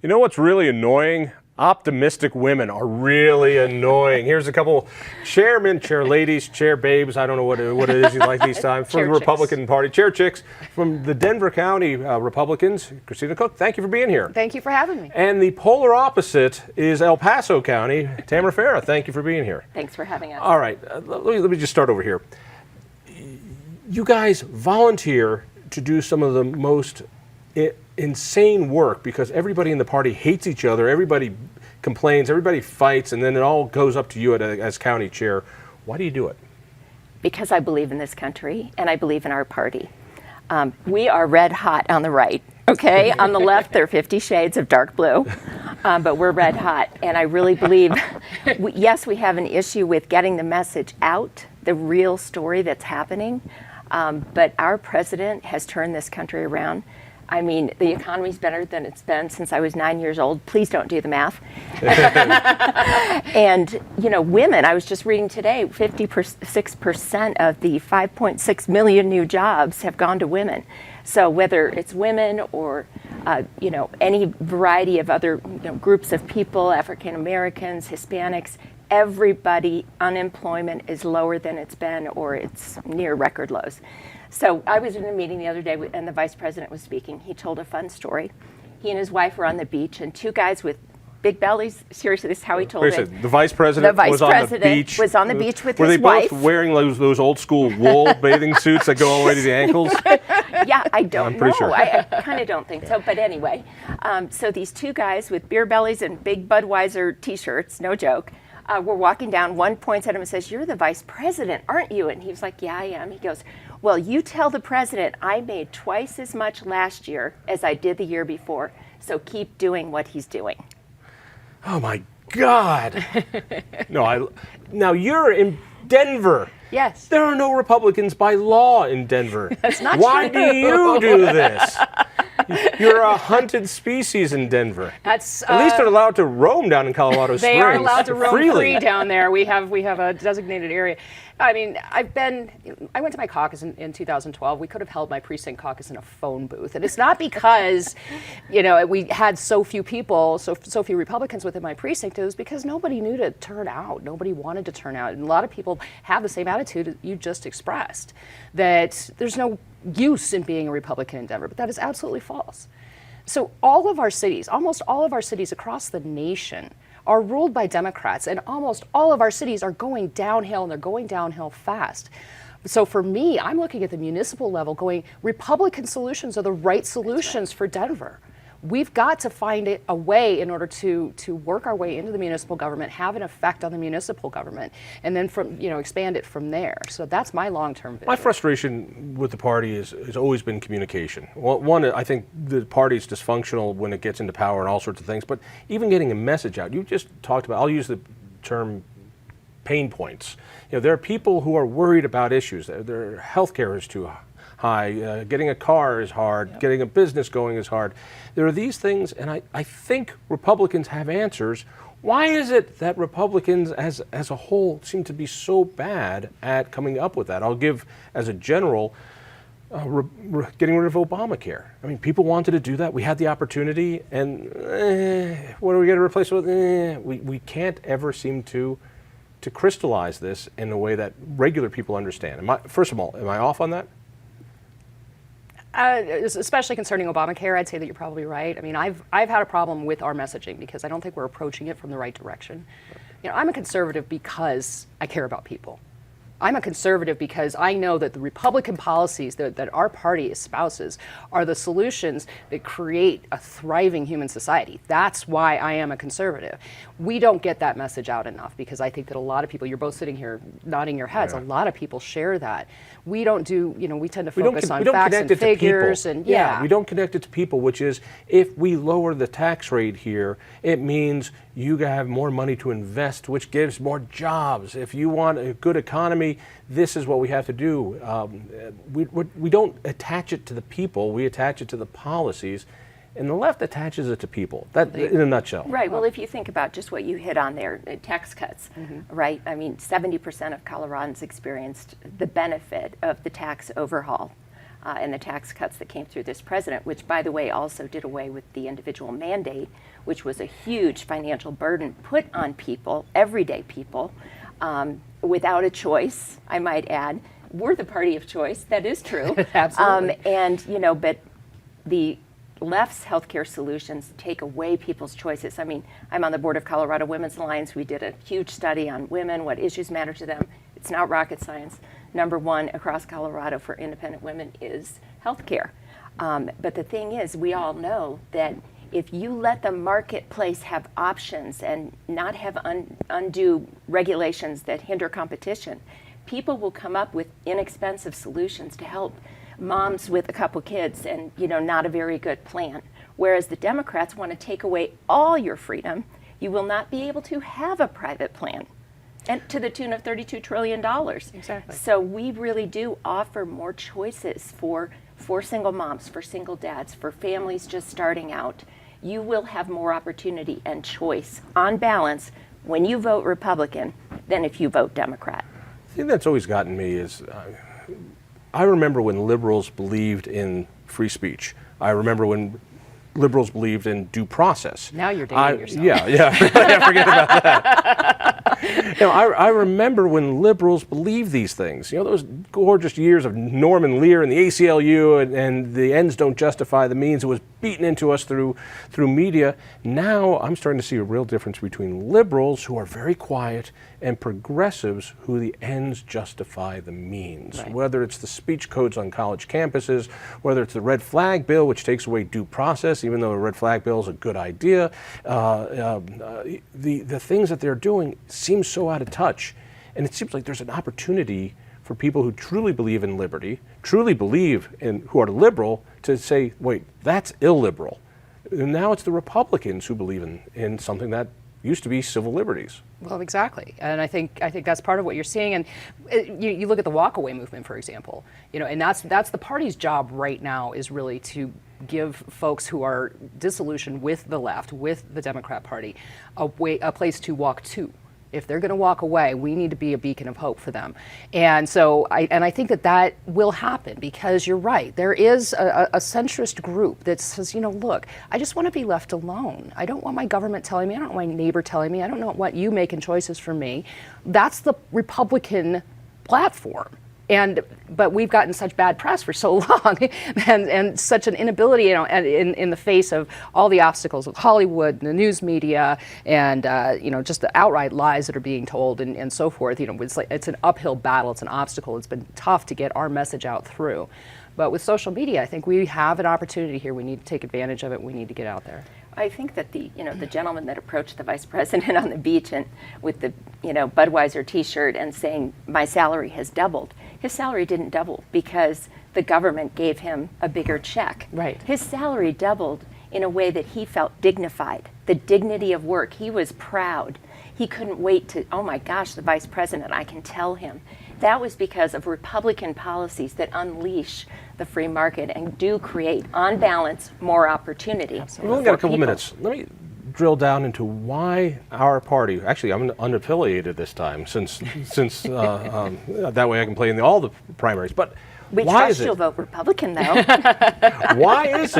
You know what's really annoying? Optimistic women are really annoying. Here's a couple chairmen, chair ladies, chair babes. I don't know what it is you like these times. From the Republican Party, chair chicks from the Denver County Republicans. Kristina Cook, thank you for being here. Thank you for having me. And the polar opposite is El Paso County, Tamra Farah. Thank you for being here. Thanks for having us. All right, let me just start over here. You guys volunteer to do some of the most insane work because everybody in the party hates each other, everybody complains, everybody fights, and then it all goes up to you as county chair. Why do you do it? Because I believe in this country and I believe in our party. We are red hot on the right, okay? On the left, there are 50 shades of dark blue, but we're red hot. And I really believe, yes, we have an issue with getting the message out, the real story that's happening, but our president has turned this country around. I mean, the economy's better than it's been since I was 9 years old. Please don't do the math. And, you know, women, I was just reading today, 56% of the 5.6 million new jobs have gone to women. So whether it's women or, you know, any variety of other groups of people, African Americans, Hispanics, everybody, unemployment is lower than it's been or it's near record lows. So I was in a meeting the other day and the vice president was speaking. He told a fun story. He and his wife were on the beach and two guys with big bellies. Seriously, this is how he told it. The vice president was on the beach. Was on the beach with his wife. Were they both wearing those old school wool bathing suits that go all the way to the ankles? Yeah, I don't I'm pretty know. Sure. I kind of don't think so. But anyway, so these two guys with beer bellies and big Budweiser T-shirts, no joke, were walking down. One points at him and says, "You're the vice president, aren't you?" And he was like, "Yeah, I am." He goes, "Well, you tell the president I made twice as much last year as I did the year before, so keep doing what he's doing." Oh my God! Now you're in Denver. Yes. There are no Republicans by law in Denver. That's not Why true. do you do this? You're a hunted species in Denver. That's at least they're allowed to roam down in Colorado Springs. They are allowed to roam freely. free down there. We have a designated area. I mean, I went to my caucus in 2012. We could have held my precinct caucus in a phone booth, and it's not because, you know, we had so few people, so few Republicans within my precinct. It was because nobody knew to turn out. Nobody wanted to turn out, and a lot of people have the same attitude you just expressed, that there's no use in being a Republican in Denver, but that is absolutely false. So all of our cities, almost all of our cities across the nation, are ruled by Democrats, and almost all of our cities are going downhill, and they're going downhill fast. So for me, I'm looking at the municipal level going, Republican solutions are the right solutions for Denver. We've got to find a way in order to work our way into the municipal government, have an effect on the municipal government, and then expand it from there. So that's my long-term vision. My frustration with the party has always been communication. Well, one, I think the party's dysfunctional when it gets into power and all sorts of things, but even getting a message out. You just talked about, I'll use the term pain points. You know, there are people who are worried about issues. Their health care is too high, getting a car is hard, yep. Getting a business going is hard. There are these things, and I think Republicans have answers. Why is it that Republicans as a whole seem to be so bad at coming up with that? I'll give, as a general, getting rid of Obamacare. I mean, people wanted to do that. We had the opportunity, and what are we going to replace it with? We can't ever seem to crystallize this in a way that regular people understand. First of all, am I off on that? Especially concerning Obamacare, I'd say that you're probably right. I mean, I've had a problem with our messaging because I don't think we're approaching it from the right direction. You know, I'm a conservative because I care about people. I'm a conservative because I know that the Republican policies that our party espouses are the solutions that create a thriving human society. That's why I am a conservative. We don't get that message out enough because I think that a lot of people, you're both sitting here nodding your heads, a lot of people share that. We don't do, we tend to focus on facts and figures. And we don't connect it to people, which is if we lower the tax rate here, it means you have more money to invest, which gives more jobs. If you want a good economy, this is what we have to do. We don't attach it to the people, we attach it to the policies. And the left attaches it to people. That, in a nutshell. Right. Well, if you think about just what you hit on there, tax cuts, right? I mean, 70% of Coloradans experienced the benefit of the tax overhaul. and the tax cuts that came through this president, which, by the way, also did away with the individual mandate, which was a huge financial burden put on people, everyday people, without a choice, I might add. We're the party of choice. That is true. Absolutely. But the left's healthcare solutions take away people's choices. I mean, I'm on the board of Colorado Women's Alliance. We did a huge study on women, what issues matter to them. It's not rocket science. Number one across Colorado for independent women is healthcare. But the thing is, we all know that if you let the marketplace have options and not have undue regulations that hinder competition, people will come up with inexpensive solutions to help moms with a couple kids and, not a very good plan. Whereas the Democrats want to take away all your freedom. You will not be able to have a private plan, and to the tune of $32 trillion. Exactly. So we really do offer more choices for single moms, for single dads, for families just starting out. You will have more opportunity and choice on balance when you vote Republican than if you vote Democrat. The thing that's always gotten me is I remember when liberals believed in free speech. I remember when liberals believed in due process. Now you're dating yourself. Yeah, forget about that. I remember when liberals believed these things. Those gorgeous years of Norman Lear and the ACLU and the ends don't justify the means. It was beaten into us through media. Now I'm starting to see a real difference between liberals, who are very quiet, and progressives, who the ends justify the means. Right. Whether it's the speech codes on college campuses, whether it's the red flag bill, which takes away due process, even though a red flag bill is a good idea, the things that they're doing seem so out of touch. And it seems like there's an opportunity for people who truly believe in liberty, truly believe in, who are liberal, to say, wait, that's illiberal. And now it's the Republicans who believe in something that used to be civil liberties. Well, exactly, and I think that's part of what you're seeing. And you look at the walkaway movement, for example. And that's the party's job right now, is really to give folks who are disillusioned with the left, with the Democrat Party, a place to walk to. If they're going to walk away, we need to be a beacon of hope for them. And so I think that will happen, because you're right. There is a centrist group that says, look, I just want to be left alone. I don't want my government telling me. I don't want my neighbor telling me. I don't want you making choices for me. That's the Republican platform. But we've gotten such bad press for so long, and such an inability, in the face of all the obstacles with Hollywood, and the news media, and just the outright lies that are being told, and so forth. It's an uphill battle. It's an obstacle. It's been tough to get our message out through. But with social media, I think we have an opportunity here. We need to take advantage of it. We need to get out there. I think that the gentleman that approached the vice president on the beach and with the Budweiser T-shirt and saying my salary has doubled, his salary didn't double because the government gave him a bigger check. Right. His salary doubled in a way that he felt dignified, the dignity of work. He was proud. He couldn't wait to, oh my gosh, the vice president, I can tell him. That was because of Republican policies that unleash the free market and do create, on balance, more opportunity. We've only got a couple minutes. Let me drill down into why our party, actually I'm unaffiliated this time, since that way I can play in all the primaries, but we why trust is you'll it, vote Republican, though. why is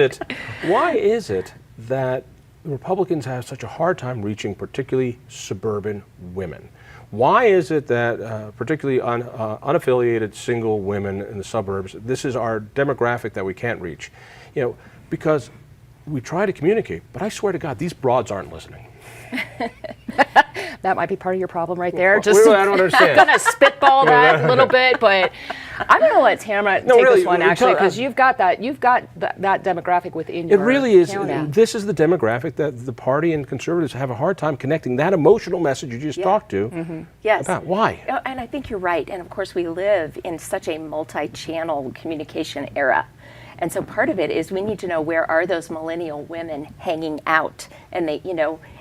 it that Republicans have such a hard time reaching particularly suburban women? Why is it that particularly unaffiliated single women in the suburbs, this is our demographic that we can't reach? Because we try to communicate, but I swear to God, these broads aren't listening. That might be part of your problem right there. I don't understand. Kind of spitball that a little bit, but I'm going to let Tamra take really, this one, actually, because you've got that demographic within your It really is. county. This is the demographic that the party and conservatives have a hard time connecting that emotional message you just talked to. Yes. About. Why? And I think you're right. And of course, we live in such a multi-channel communication era. And so part of it is we need to know, where are those millennial women hanging out? And they,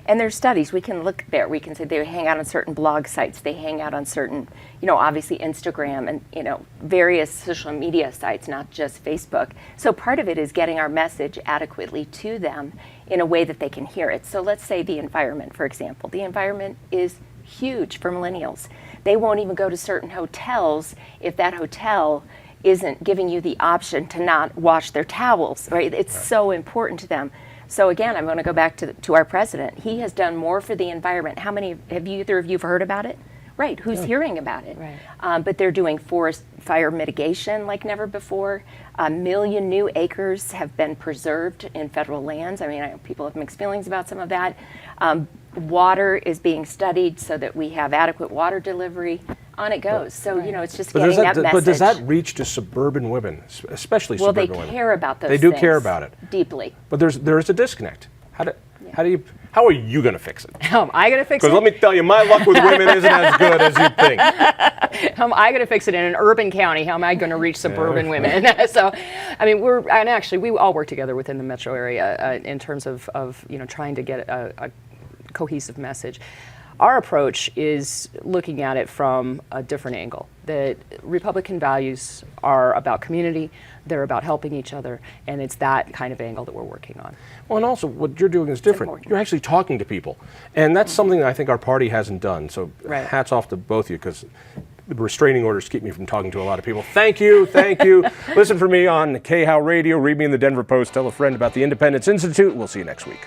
and there's studies, we can look there. We can say they hang out on certain blog sites. They hang out on certain, obviously Instagram and, various social media sites, not just Facebook. So part of it is getting our message adequately to them in a way that they can hear it. So let's say the environment, for example. The environment is huge for millennials. They won't even go to certain hotels if that hotel isn't giving you the option to not wash their towels, right? It's so important to them. So again, I'm going to go back to our president. He has done more for the environment. How many have either of you heard about it? Right, who's hearing about it? Right. But they're doing forest fire mitigation like never before. 1 million new acres have been preserved in federal lands. I mean, I know people have mixed feelings about some of that. Water is being studied so that we have adequate water delivery. On it goes. So, it's just getting that message. But does that reach to suburban women, especially well, suburban they women? care about those They do things care about it. deeply. But there is a disconnect. How are you going to fix it? How am I going to fix it? Because let me tell you, my luck with women isn't as good as you think. How am I going to fix it in an urban county? How am I going to reach suburban women? So, I mean, we all work together within the metro area in terms of trying to get a cohesive message. Our approach is looking at it from a different angle. That Republican values are about community, they're about helping each other, and it's that kind of angle that we're working on. Well, and also what you're doing is different. important. You're actually talking to people. And that's something that I think our party hasn't done. So Right. hats off to both of you, because the restraining orders keep me from talking to a lot of people. Thank you, thank you. Listen for me on KHOW Radio, read me in the Denver Post, tell a friend about the Independence Institute. We'll see you next week.